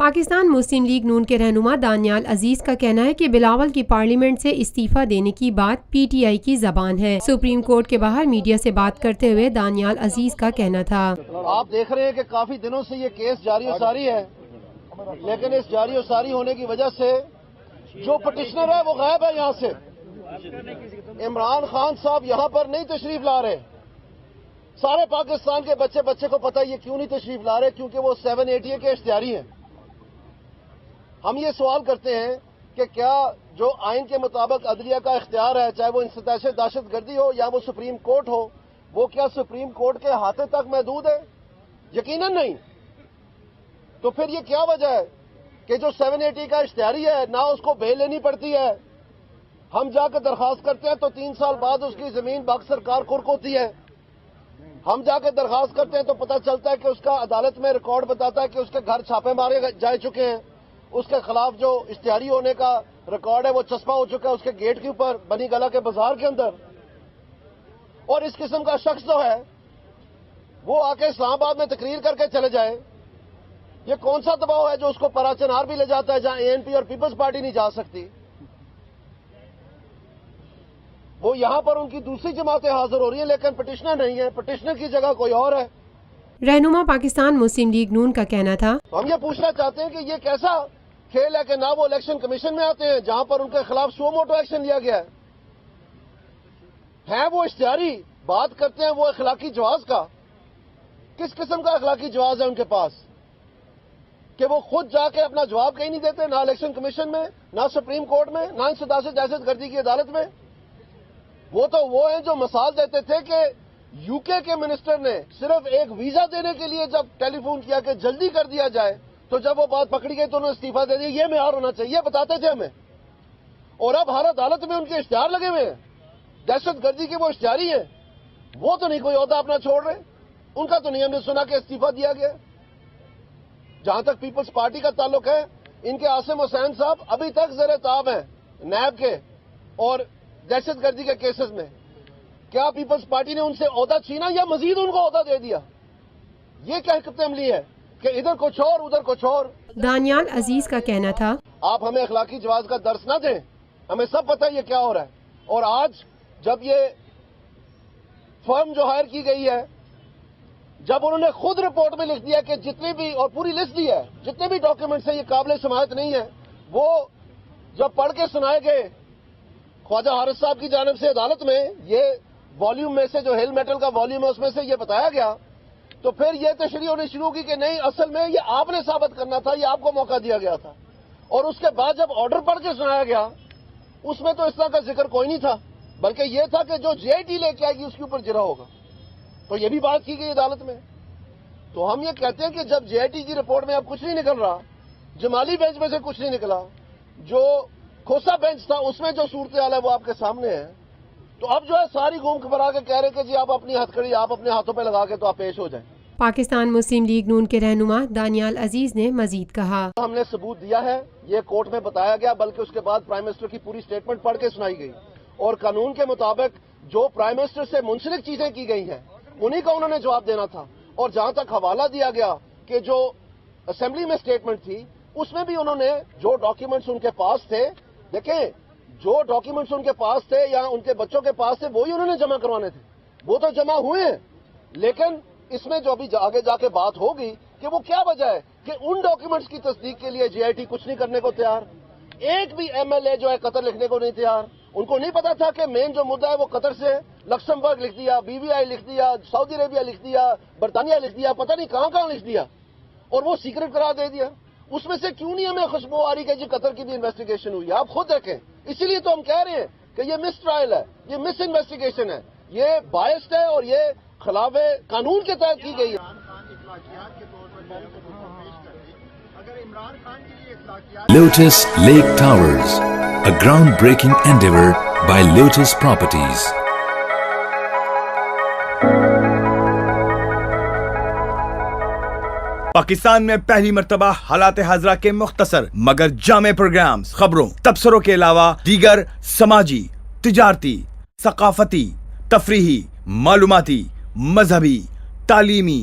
پاکستان مسلم league نون کے رہنما دانیال عزیز کا کہنا ہے کہ بلاول کی پارلیمنٹ سے استعفیٰ دینے کی بات پی ٹی آئی کی زبان ہے۔ سپریم کورٹ کے باہر میڈیا سے بات کرتے ہوئے دانیال عزیز کا کہنا تھا، آپ دیکھ رہے ہیں کہ کافی دنوں سے یہ کیس جاری و ساری ہے، لیکن اس جاری و ساری ہونے کی وجہ سے جو پٹیشنر ہے وہ غائب ہے یہاں سے۔ عمران خان صاحب یہاں پر نہیں تشریف لا رہے۔ سارے پاکستان کے بچے کو پتہ یہ کیوں نہیں تشریف لا رہے، کیونکہ وہ 780 کے اشتہاری ہیں۔ ہم یہ سوال کرتے ہیں کہ کیا جو آئین کے مطابق عدلیہ کا اختیار ہے، چاہے وہ انسداد دہشت گردی ہو یا وہ سپریم کورٹ ہو، وہ کیا سپریم کورٹ کے ہاتھے تک محدود ہے؟ یقیناً نہیں۔ تو پھر یہ کیا وجہ ہے کہ جو 780 کا اشتہاری ہے نہ اس کو بیل لینی پڑتی ہے، ہم جا کے درخواست کرتے ہیں تو 3 سال بعد اس کی زمین باغ سرکار کُرک ہوتی ہے۔ ہم جا کے درخواست کرتے ہیں تو پتہ چلتا ہے کہ اس کا عدالت میں ریکارڈ بتاتا ہے کہ اس کے گھر چھاپے مارے جا چکے ہیں، اس کے خلاف جو اشتہاری ہونے کا ریکارڈ ہے وہ چسپاں ہو چکا ہے اس کے گیٹ کے اوپر بنی گلا کے بازار کے اندر۔ اور اس قسم کا شخص جو ہے وہ آ کے اسلام آباد میں تقریر کر کے چلے جائے، یہ کون سا دباؤ ہے جو اس کو پرا چنار بھی لے جاتا ہے جہاں اے این پی اور پیپلز پارٹی نہیں جا سکتی؟ وہ یہاں پر ان کی دوسری جماعتیں حاضر ہو رہی ہیں لیکن پٹیشنر نہیں ہے، پٹیشنر کی جگہ کوئی اور ہے۔ رہنما پاکستان مسلم لیگ نون کا کہنا تھا، ہم یہ پوچھنا چاہتے ہیں کہ یہ کیسا کھیل ہے کہ نہ وہ الیکشن کمیشن میں آتے ہیں جہاں پر ان کے خلاف سو موٹو ایکشن لیا گیا ہے وہ اشتہاری بات کرتے ہیں وہ اخلاقی جواز کا۔ کس قسم کا اخلاقی جواز ہے ان کے پاس کہ وہ خود جا کے اپنا جواب کہیں نہیں دیتے، نہ الیکشن کمیشن میں، نہ سپریم کورٹ میں، نہ انسداد دہشت گردی کی عدالت میں؟ وہ تو وہ ہیں جو مثال دیتے تھے کہ یو کے منسٹر نے صرف ایک ویزا دینے کے لیے جب ٹیلی فون کیا کہ جلدی کر دیا جائے تو جب وہ بات پکڑی گئی تو انہوں نے استعفیٰ دے دیا۔ یہ معیار ہونا چاہیے، یہ بتاتے تھے ہمیں۔ اور اب ہر عدالت میں ان کے اشتہار لگے ہوئے ہیں، دہشت گردی کے وہ اشتہاری ہیں، وہ تو نہیں کوئی عہدہ اپنا چھوڑ رہے، ان کا تو نہیں ہم نے سنا کہ استعفیٰ دیا گیا۔ جہاں تک پیپلز پارٹی کا تعلق ہے، ان کے عاصم حسین صاحب ابھی تک زیر تعاب ہیں نیب کے اور دہشت گردی کے کیسز میں۔ کیا پیپلز پارٹی نے ان سے عہدہ چھینا یا مزید ان کو عہدہ دے دیا؟ یہ کیا حکمت عملی ہے کہ ادھر کچھ اور ادھر کچھ اور؟ دانیال عزیز کا کہنا تھا، آپ ہمیں اخلاقی جواز کا درس نہ دیں، ہمیں سب پتہ ہے یہ کیا ہو رہا ہے۔ اور آج جب یہ فرم جو ہائر کی گئی ہے، جب انہوں نے خود رپورٹ میں لکھ دیا کہ جتنی بھی اور پوری لسٹ دی ہے جتنے بھی ڈاکیومنٹس ہیں یہ قابل سماعت نہیں ہے، وہ جب پڑھ کے سنائے گئے خواجہ حارث صاحب کی جانب سے عدالت میں، یہ والیوم میں سے جو ہیل میٹل کا والیوم ہے اس میں سے یہ بتایا گیا، تو پھر یہ تشریح ہونی شروع کی کہ نہیں اصل میں یہ آپ نے ثابت کرنا تھا، یہ آپ کو موقع دیا گیا تھا۔ اور اس کے بعد جب آرڈر پڑھ کے سنایا گیا اس میں تو اس طرح کا ذکر کوئی نہیں تھا، بلکہ یہ تھا کہ جو جے ٹی لے کے آئے گی اس کے اوپر جرا ہوگا، تو یہ بھی بات کی گئی عدالت میں۔ تو ہم یہ کہتے ہیں کہ جب جے ٹی کی رپورٹ میں اب کچھ نہیں نکل رہا، جمالی بینچ میں سے کچھ نہیں نکلا، جو کھوسا بینچ تھا اس میں جو صورتحال ہے وہ آپ کے سامنے ہے، تو اب جو ہے ساری گھوم کھبرا کے کہہ رہے کہ جی آپ اپنی ہتھکڑی آپ اپنے ہاتھوں پہ لگا کے تو آپ پیش ہو جائیں۔ پاکستان مسلم لیگ نون کے رہنما دانیال عزیز نے مزید کہا، ہم نے ثبوت دیا ہے، یہ کورٹ میں بتایا گیا، بلکہ اس کے بعد پرائم منسٹر کی پوری سٹیٹمنٹ پڑھ کے سنائی گئی، اور قانون کے مطابق جو پرائم منسٹر سے منسلک چیزیں کی گئی ہیں انہی کا انہوں نے جواب دینا تھا۔ اور جہاں تک حوالہ دیا گیا کہ جو اسمبلی میں سٹیٹمنٹ تھی اس میں بھی انہوں نے جو ڈاکیومنٹس ان کے پاس تھے، دیکھیں جو ڈاکیومنٹس ان کے پاس تھے یا ان کے بچوں کے پاس تھے وہی انہوں نے جمع کروانے تھے، وہ تو جمع ہوئے ہیں، لیکن اس میں جو ابھی آگے جا کے بات ہوگی کہ وہ کیا وجہ ہے کہ ان ڈاکیومنٹس کی تصدیق کے لیے جے آئی ٹی کچھ نہیں کرنے کو تیار، ایک بھی ایم ایل اے جو ہے قطر لکھنے کو نہیں تیار۔ ان کو نہیں پتا تھا کہ مین جو مدعا ہے وہ قطر سے، لکسمبرگ لکھ دیا، بی وی آئی لکھ دیا، سعودی عربیہ لکھ دیا، برطانیہ لکھ دیا، پتہ نہیں کہاں کہاں لکھ دیا، اور وہ سیکرٹ قرار دے دیا۔ اس میں سے کیوں نہیں ہمیں خوشبو آ رہی کہ جی قطر کی بھی انویسٹیگیشن ہوئی ہے؟ آپ خود دیکھیں، اسی لیے تو ہم کہہ رہے ہیں کہ یہ مس ٹرائل ہے، یہ مس انویسٹیگیشن ہے، یہ بائسڈ ہے اور یہ خلاف قانون کے تحت کی گئی ہے۔ Lotus Lake Towers, a groundbreaking endeavor by Lotus Properties. Pakistan میں پہلی مرتبہ حالات حاضرہ کے مختصر مگر جامع پروگرامز، خبروں، تبصروں کے علاوہ دیگر سماجی، تجارتی، ثقافتی، تفریحی، معلوماتی، مذہبی، تعلیمی